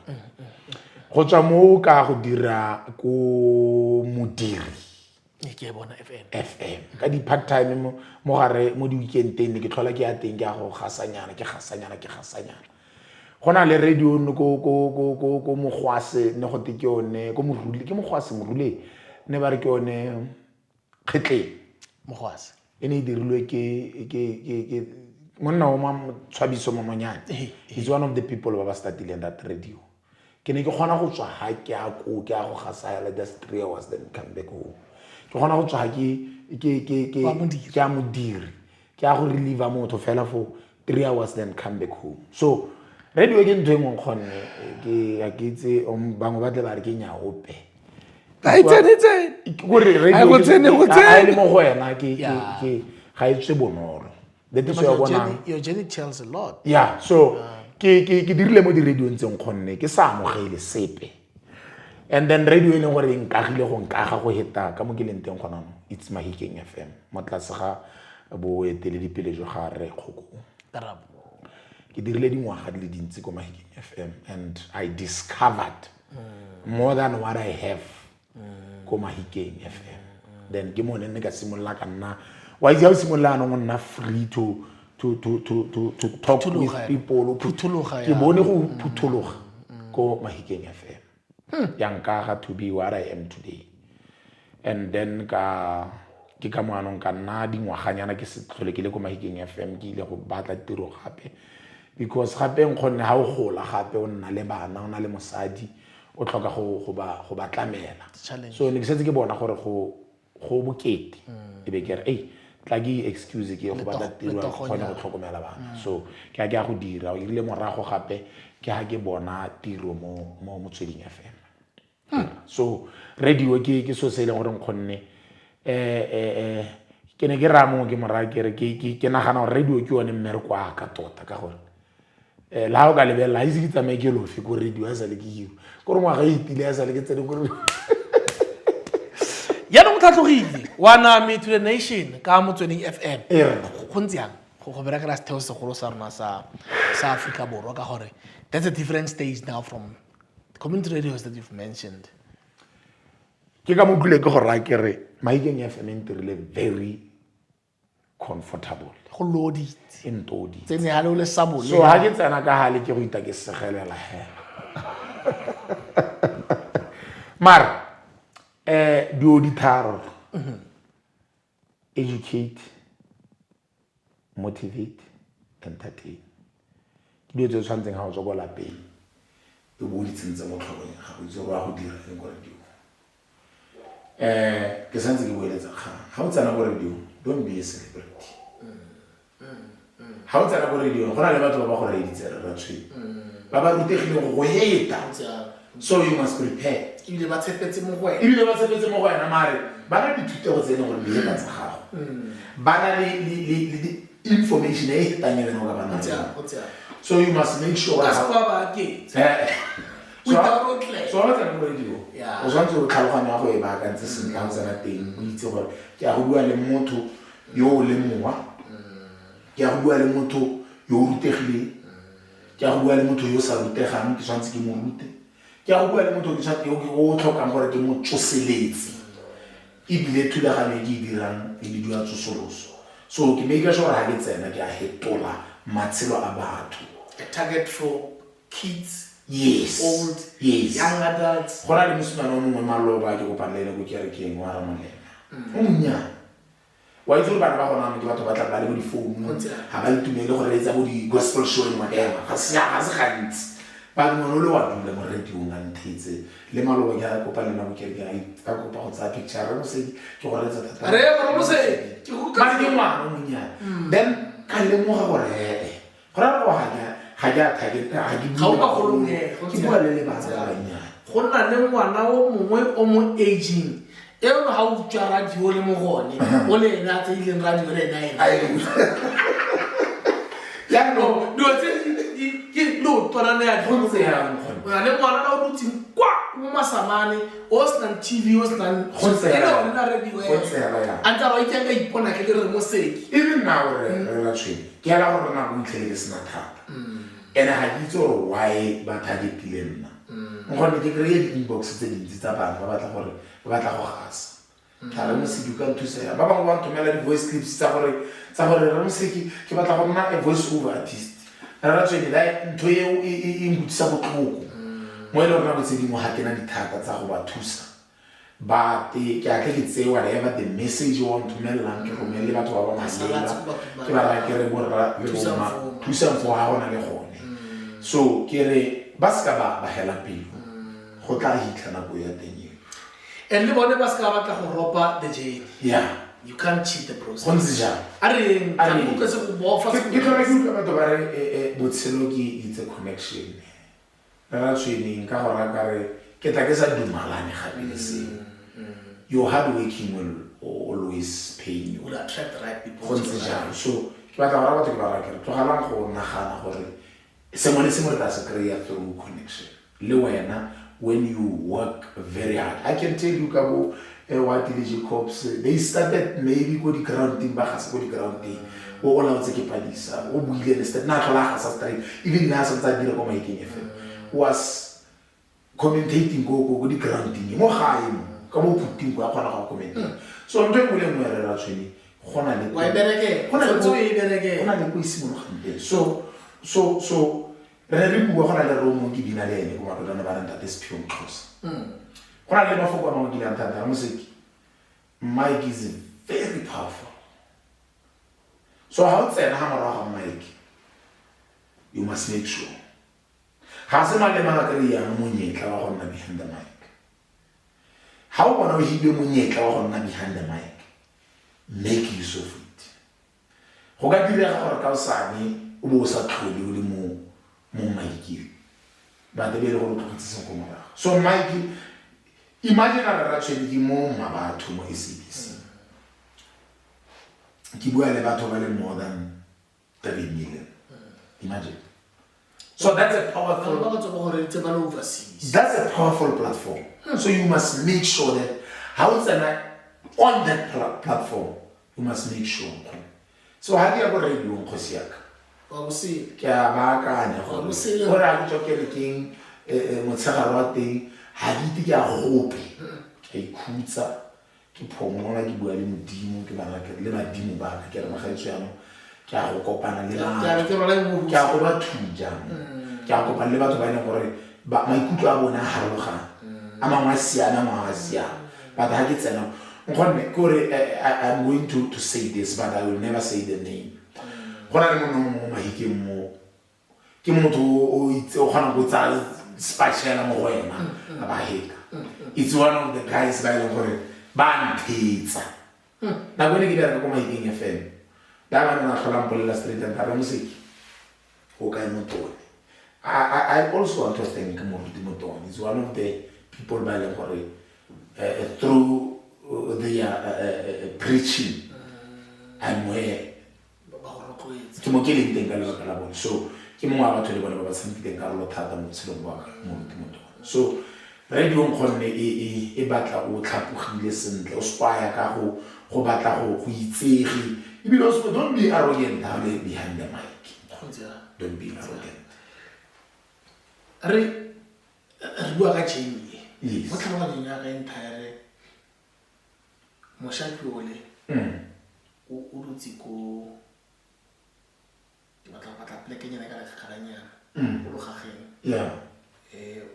Go tswa mo ka go dira ko modiri ke bona FM ka di part time mo gare mo di weekendeng ke tlhola ke a teng ke a go gasanyana gona le radio no ko mogwase ne go te ke yone ko morule ke mogwase morule ne ba re ke yone kgetle mogwase ene dirilwe ke monna o Tshwabiso Momonyane. He's one of the people ba started in that radio. Ke ne ke gona go tswa ha ke a go gasaya just 3 hours then come back home. Ke gona go tswa ha ke a modiri ke a go relieve motho fela for 3 hours then come back home. So radio ke ntwe mo khonne ke a ke itse bangwe ba tle ba re ke nya ope. I tsene go re radio go tsene le mo go wena ke ga itse bonolo. Your journey tells a lot. Yeah, so ke dirile mo di radio ntseng khonne ke sa amogele sepe. And then radio e leng gore e nkagile go nkaga go heta ka mo ke leng teng gona it's Mahikeng FM mo tlase ga bo eteledipele jo ga re khoko. Ke dirile dingwaga di le dintsi ko Mahikeng FM and I discovered more than what I have ko Mahikeng FM. Then ke mo ne ka simolla ka nna why is you simulana free to talk with people phuthuloga ke bone go phuthuloga ko Mahikeng FM yanka to be what I am today. And then ke ka moanong ka nna dingwaganyana ke se tlhole ke le ko Mahikeng FM ke ile go batla tiro gape because gape nkgonne ha o gola gape o nna le bana o na le mosadi o tlhoka go ba tlamela. So ne ke setse ke bona gore go bokete e be ke re tlagi excuse ke go batla tiro go kgona go tlhokomela bana. So ke a go dira o irile morago gape ke ha ke bona tiro mo Motsweding FM. So radio ke so se ile gore nkgonne ke ne ke ramo ke mora ke nagana gore radio ke yone mmereko wa ka tota ka gore la o ka lebella a itse tsamae ke lofe ko radio a sa le ke hiro gore ngwaga e itile a sa le ke tsene gore ya no motlatlogile wana me to the nation ka Motsweding FM go ntse go bereka la setheo segolo sa rona sa Africa Borwa ka gore that's a different stage now from the community radios that you've mentioned. Ke ka mo tlile ke go ra ke re Mahikeng FM ntirile very comfortable go lodi intodi tsene ha le sabole so ha ke tsena ka hale ke go ita ke segelela mar di auditor educate motivate entertain ke dio tse tshwantseng ha o tswa go lapeng e bo di tsentse mo tlhogong ga go itse go dira eng go radio ke santse ke boeletsa ga o tsena go radio don't be a celebrity ha o tsena go radio go na le batho ba ba go reeditse re ratshwe ba ba rutegile go heta so you must prepare ile ba tshepetse mo go wena mare ba na dithutego tse ne gore di heta tsa gago ba na le information e hetang yena go ka bana so you must make sure so wa tsena go radio o swantse o tlhaloganya go e ba ka ntse sentle ha o tsena teng o itse gore ke a go bua le motho yo le mowa ke a go bua le motho yo rutegile ke a go bua le motho yo sa rutegang ke swantse ke mo rute ke a go bua le motho ke swantse o tlhokang gore ke mo tsoseletse e bile thulaganyo ke dirang e di dua tsosoloso so ke make sure ha ke tsena ke a hetola matshelo a batho a target for kids. Yes. Old, yes. Young adults. Gona le mosimane o mongwe maloba ke go palele go kerekeng wa Ramalema. O monnyane. wa itse bana ba gona ke batho ba tla ba le mo di phone ha ba itumele go reetsa mo di gospel show le whatever ga se gantsi ba mo le wa dula mo radio nga ntetse le maloba ke a kopa le na mo ke a kopa go tsa picture re mo se ke go reetsa thata re mo se ke go ka ke ngwana mo nya then ka le mo ga gore go ra go ga ja target ga ke ga o ka golonge ke bua le batho ba banya go nna le ngwana o mongwe o mo aging e o ha o tswa radio le mo gone o le ena tse ile radio le ena ya no do tse ke no tswana ne ya go tse ya o le ngwana o dutse kwa mo masamane o sna TV o sna go tse ya na radio ya anta ba itse ka ipona ke re Moseki even now re la tshwe ke ala go rona go itlhele sna thata ene ha ditse gore why ba targetile nna ngone ke create inbox tse dintsi tsa bana ba batla gore ba batla go gasa ka re Moseki ka nthusa ba bangwe ba ntomela di voice clips tsa gore re Moseki ke batla go nna a voice over artist ra tswe dai ntho eo e ngutisa botlhoko mo ile rona botse di mo ha kena dithata tsa go ba thusa ba ke a ke tse whatever the message you want to mail ke go mele batho ba ba masela ke ba ra ke re borra le bona thusa mfo ha bona le gone so ke re ba ska ba hela pelo go tla hitlana go ya teng and le bone ba ska batla go ropa the journey you can't cheat the process gonse ja are ka se go bofa ke tlola ke utlwa batho ba re botshelo ke it's a connection ra tsweng ka go raka re ke tla ke sa dumalane gape le se your hard working will always pay you will attract the right people gonse ja so ke batla go ra batho ke ba raka re tlogalang go nagana gore sengwe le sengwe re tla se kry-a through connection le wena when you work very hard I can tell you ka bo what the Jacobs they started maybe go di grounding ba ga se go di grounding o la tse ke padisa o buile le start na tlola ga sa straight even na sa tsa dire ko Obakeng FM was commentating go di grounding mo gae ka mo puting go a kgona go commentate so ntwe go le mo re ra tshweni gona le wa bereke gona le go isimologante so re bua gona le romo ke dina le ene go Amadodana ba ranta tespio mxhosa gona le mafoko a mangwe ke le ntata Moseki mic is very powerful so how tsena ha mara ga mic you must make sure ha se male mara ka ya monyetla wa gonna behind the mic ha o bona o hibe monyetla wa gonna behind the mic make use of it go ka direga gore ka osane o bo sa tlhole o le mo mic ba de bele go tlhotse se go mara so mic imagine ra tshwedi di mo mabatho mo SABC ki bua le batho ba le more than 3 million imagine so that's a powerful platform so you must make sure that how it's on that platform you must make sure so how do you go radio nkosiaka ke a baakanya gore a go tsokele keng motshegaro wa teng ha di ke a gope ke ikhutsa ke phomola ke bua le modimo ke bana ke le badimo ba ka ke re magaetso yana ke a go kopana le batho ke a go ba thuja ke a kopana le batho ba ene gore ba maikutlo a bona ha roga a mangwe a siana mangwe a siana but ha ke tsena ngonne gore I'm going to say this but I will never say the name gona le mo mahikeng mo ke motho o itse o gana go tsa special mo wena ba heka it's one of the guys ba ile gore ba nthetsa na bone ke dira ko Obakeng FM da ba na tlhola mpolela street and ba Moseki o ka motone I also want to thank Motone. It's one of the people by ile gore through the preaching I'm where ke mo ke le teng ka le la bona so ke mo wa batho le bona ba tsenteng ka lo thata mo tselong wa mo so radio nkgonne e batla o tlhapogile sentle o spaya ka go batla go itsegi ebile o se don't be arrogant behind the mic don't be arrogant re bua ka Jenny mo tlhabaneng ya ga entire moshaki ole o dutse ko batla pleke nyana ka khalanyana o lo gageng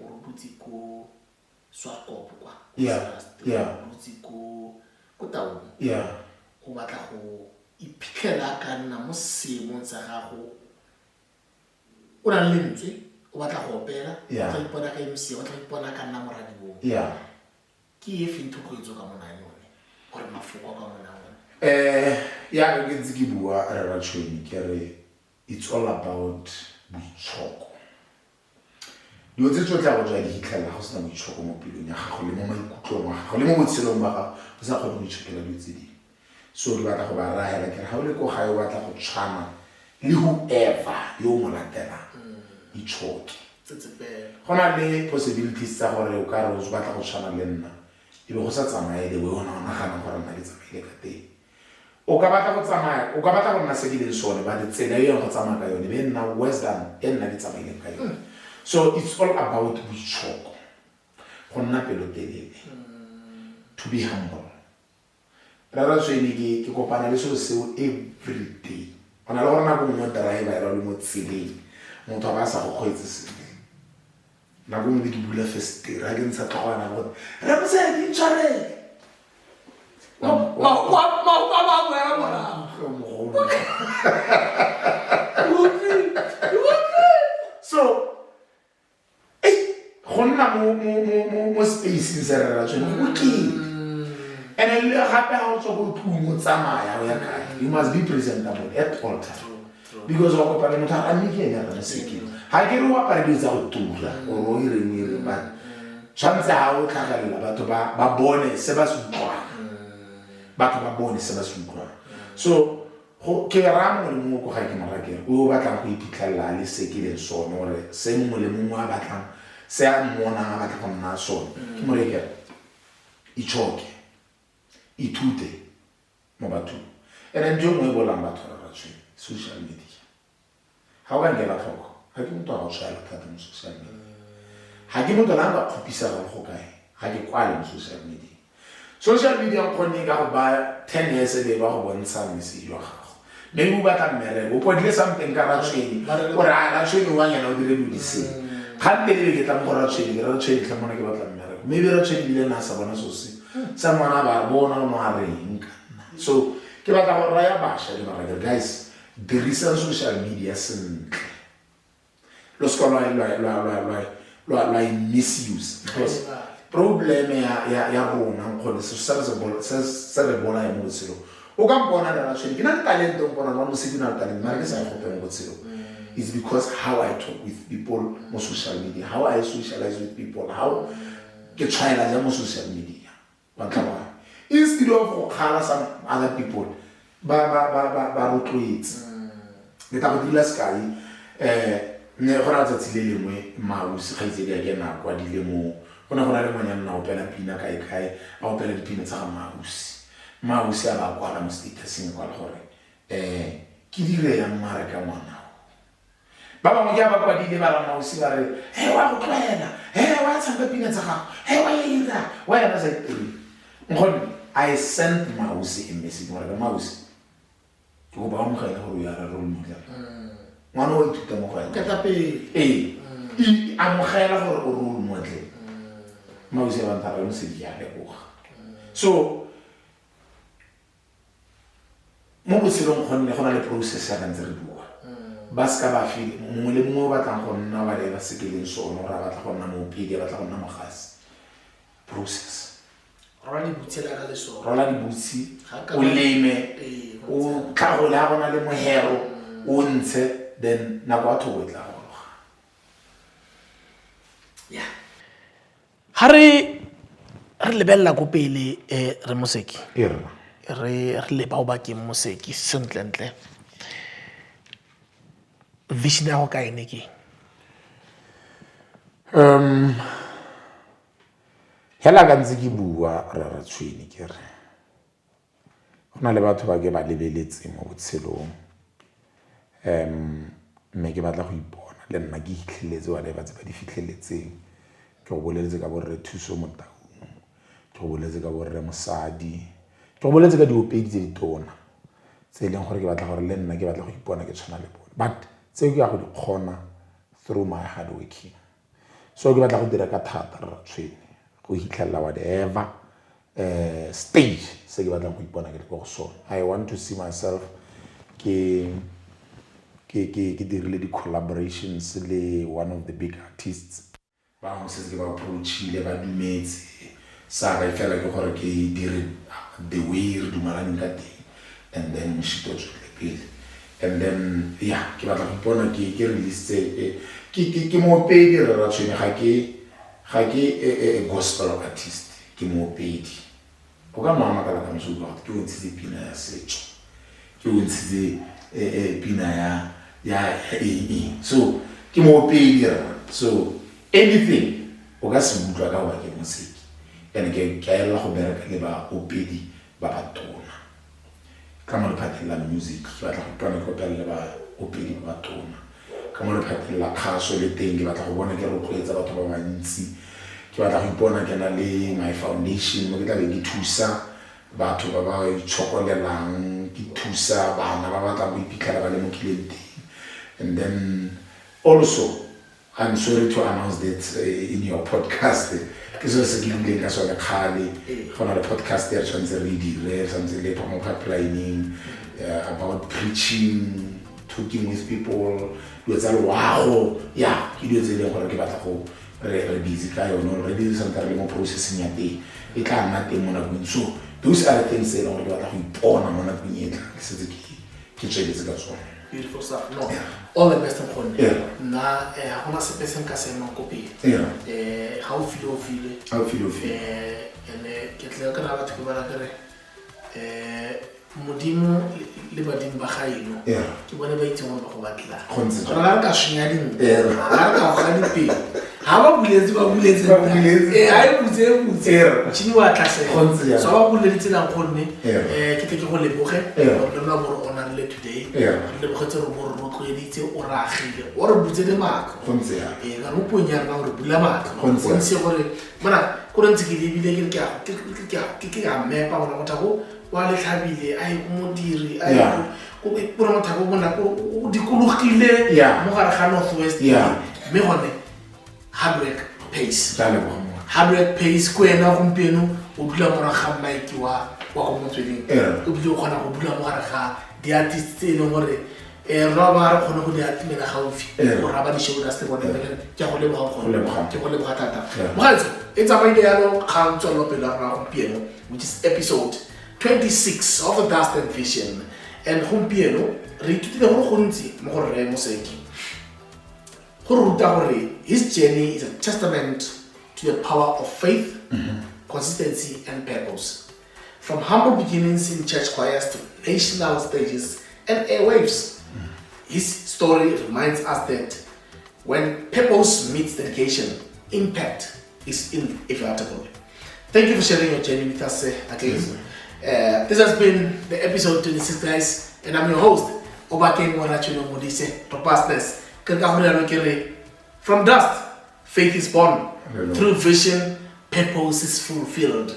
o dutse ko Swakop kwa o dutse ko taung o batla go iphitlhela ka nna mo seemong sa gago o na le lentswe o batla go opela o tla ipona ka MC o tla ipona ka nna mo radibong ke e feng thokgwetso ka mona yone gore mafoko ka mona yone ya ke ntse ke bua rara tshweni ke re it's all about boitshoko dilo tse tsotlhe go tswa di hitlhela go sena boitshoko mo pelong ya gago le mo maikutlong wa gago le mo botshelong ba gago o sa kgone go itshokela dilo tse dingwe so di batla go ba raya ke re ga o le ko gae o batla go tshwana le whoever yo mo latelang itshoke go na le possibilities tsa gore o ka re o batla go tshwana le nna e be go sa tsamaye le we ona o nagana gore nna ke tsamaile ka teng o ka batla go tsamaya o ka batla go nna se ke leng sone ba tsela e go tsamaya ka yone be nna worse than e nna ke tsamaile ka yone so it's all about boitshoko go nna pelotelele to be humble rara tswene ke kopana le seo every day ona le gore nako nngwe driver ya le mo tseleng motho ba sa go kgweetse sentle nako nngwe ke bula festere ha ke ntsha tlhogwana gore re mo se di tshwarele so go nna mo spacing se rara tswene go kile and le gape ha o tswa go tlung o tsamaya o ya kae you must be presentable at all time because wa kopana motho a mmike ya rena seke ha ke re wa pare di tsa go tura o ro ire ba tshwantse ha o tlhagalela batho ba bone se ba se utlwa batho ba bone se ba se utlwa so go ke ra mo le mo go ga ke marakere o batlang go iphitlhela le seke le sone gore se mo le mo a batlang se a mmona a batla go nna sone ke mo rekere itshoke itute mo bathong ene nje mo e bolang batho ra tswe social media ha o ka ngela tlhoko ha ke motho a go tshwala thata mo social media ha ke motho la ba khopisa go kae ha ke kwale mo social media go nne ka go ba 10 years e ba go bontsha message wa gago maybe o batla mmere o podile something ka ratshweni gore a ratshweni wa nyana o dire bodise ga ntele ke tla mo ratshweni tla mona ke batla mmere maybe ratshweni bile na sa bona sose sa mwana ba bona o a reng so ke batla go raya basha le ba guys dirisa social media sentle lo skola la misuse because problem ya rona nkgone se re bona ya mo botshelo o ka mpona le ratshweni ke na le talent o mpona ba mo se dina talent mara ke sa go peng botshelo it's because how I talk with people on social media, how I socialize with people, how ke tshwaela ja mo social media instead of go khala some other people ba rotloetsa le ta go dila sky ne go ra tsatsi le lengwe mausi ga itse ke na kwa dile mo gona le manyana na opela pina kae a opela dipina tsa mausi a ba kwa la mo statusing kwa gore ke dire ya mmara ka ngwana ba bangwe ke ba kwa dile ba la mausi ba re wa go tlwaela wa tsanga pina tsa gago wa ira wa yana sa itiri ngone I sent mausi a message gore mausi ke go ba mo ga ina gore ya ra role model ngwana o ithuta mo go ka tape I amogela gore o role model mausi ba ntara mo se dia le go so mo botshelong gonne go na le process ya ntse re bua ba ska ba feel mongwe le mongwe ba tlang go nna ba le ba sekeleng sone ra batla go nna mo pedi ba tla go nna mogasi process rola di butsela ka leso rola di butsi o leme o tlhago la bona le mohero o ntshe then na kwa thogo tla go ya re lebella go pele re Moseki re le ba Obakeng Moseki sentlentle vision ya go ka ene ke hela ka ntse ke bua ra tshweni ke re gona le batho ba ke ba lebeletse mo botshelong mme ke batla go ipona le nna ke hitlheletse wa le ba tse ba di fitlheletseng ke go boleletse ka borre thuso mo taung ke go boleletse ka borre mosadi ke go boleletse ka diopedi tse di tona tse leng gore ke batla gore le nna ke batla go ipona ke tshwana le bona but tse ke ya go di kgona through my hard working so ke batla go dira ka thata ra tshweni go hitlhella whatever stage se ke batlang go ipona ke le go sona. I want to see myself ke dirile di collaborations le one of the big artists ba mo se ke ba approachile ba dumetse sa ka fela ke gore ke dire the way re dumalane ka teng and then mshito tswele and then yeah ke batla go ipona ke release ke mo pedi re ra tshwenya ga ke gospel artist ke mo pedi o ka mama ka la ka msuka ke o ntse pina ya setso ke o ntse pina ya so ke mo pedi so anything o ka se mutwa ka wa ke musiki and ke ela go bereka le ba opedi ba batona ka mo phatela music ke batla go bona go pela ba opedi ba batona ka mo phatela khaso le teng ke batla go bona ke rotloetsa batho ba bantsi ke batla go ipona ke na le my foundation mo ke tla be ke thusa batho ba ba itshokolelang ke thusa bana ba batla go iphitlhela ba le mo kileng. And then also I'm sorry to announce that in your podcast because it's a giving us on a khali for the podcast there chance reading there something later more pipelining about preaching, talking with people do it's all wow yeah you do it le gore ke batla go re busy ka yona already something more processing ya teng e tla nna teng mo nakong so those are the things that I want to ipona mo nakong e tla ke se ke tsheletse ka tsona. Beautiful stuff. No, all the best in Konne. Na, hona se pesen ka se mankopi. How feel? And get le ka ba tiko bana kare. Modimo le badimo ba gaeno. Ke bone ba itse gore ba go batla. Rona ka shinya ding. Ra ka ga di pe. Ha ba buletse. Ai butse. Tshini wa tlase. So ba buletse la Konne. Ke te ke go leboge. Le la gore ona le today. Le bogetse re bo re tloeditse o ragile. O re butse de maka. Ga mo ponya rena gore bula maka. Go se gore mana go rentse ke lebile ke ga mepa bona motho go wa le tlhabile ai mo diri ai go pura motho go bona go dikologile mo gare ga Northwest me gone hard work pays ko ena gompieno o dula mora ga Mike wa go Motsweding o bile o kgona go dula mo gare ga di artists tse leng gore roba re kgone go di atimela gaufi go raba di show ka se bone ke go leboga tata mogatse e tsamaile ya lo kgang tswelo pele ra gompieno which is episode 26 of the Dust&Vision and gompieno re ithutile go gontsi mo gore re Moseki go ruta gore his journey is a testament to the power of faith, consistency and purpose. From humble beginnings in church choirs to national stages and airwaves, his story reminds us that when purpose meets dedication, impact is inevitable. Thank you for sharing your journey with us again. This has been the episode 26, guys, and I'm your host, Obakeng Thomas Robustness. From dust, faith is born. Hallelujah. Through vision, purpose is fulfilled.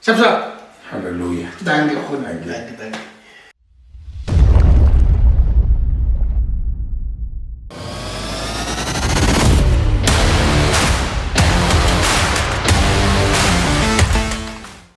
Shap. Hallelujah. Thank you.